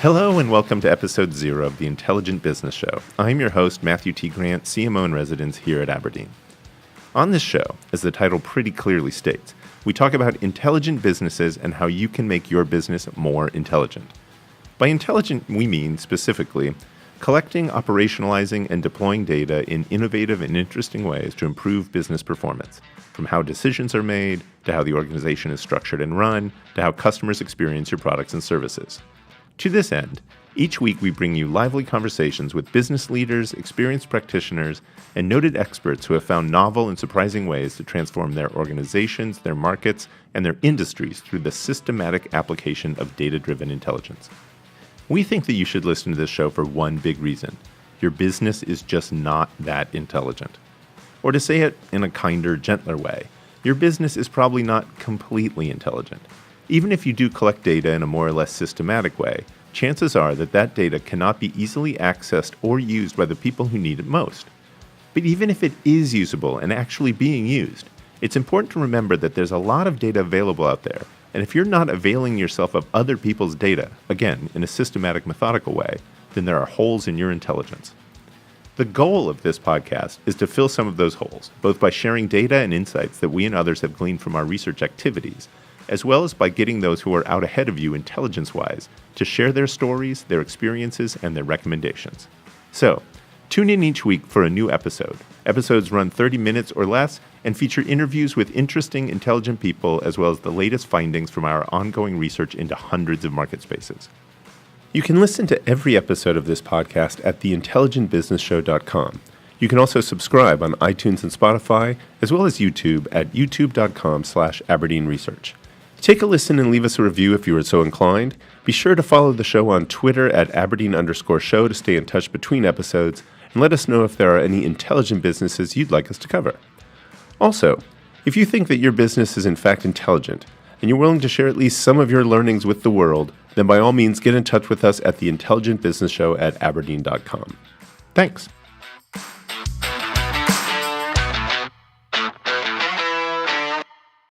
Hello and welcome to episode 0 of the Intelligent Business Show. I'm your host, Matthew T. Grant, CMO-in-Residence here at Aberdeen. On this show, as the title pretty clearly states, we talk about intelligent businesses and how you can make your business more intelligent. By intelligent, we mean, specifically, collecting, operationalizing, and deploying data in innovative and interesting ways to improve business performance, from how decisions are made, to how the organization is structured and run, to how customers experience your products and services. To this end, each week we bring you lively conversations with business leaders, experienced practitioners, and noted experts who have found novel and surprising ways to transform their organizations, their markets, and their industries through the systematic application of data-driven intelligence. We think that you should listen to this show for one big reason. Your business is just not that intelligent. Or to say it in a kinder, gentler way, your business is probably not completely intelligent. Even if you do collect data in a more or less systematic way, chances are that that data cannot be easily accessed or used by the people who need it most. But even if it is usable and actually being used, it's important to remember that there's a lot of data available out there, and if you're not availing yourself of other people's data, again, in a systematic, methodical way, then there are holes in your intelligence. The goal of this podcast is to fill some of those holes, both by sharing data and insights that we and others have gleaned from our research activities, as well as by getting those who are out ahead of you intelligence-wise to share their stories, their experiences, and their recommendations. So, tune in each week for a new episode. Episodes run 30 minutes or less and feature interviews with interesting, intelligent people, as well as the latest findings from our ongoing research into hundreds of marketspaces. You can listen to every episode of this podcast at theintelligentbusinessshow.com. You can also subscribe on iTunes and Spotify, as well as YouTube at youtube.com/AberdeenResearch. Take a listen and leave us a review if you are so inclined. Be sure to follow the show on Twitter at Aberdeen_show to stay in touch between episodes, and let us know if there are any intelligent businesses you'd like us to cover. Also, if you think that your business is in fact intelligent, and you're willing to share at least some of your learnings with the world, then by all means get in touch with us at the Intelligent Business Show at Aberdeen.com. Thanks.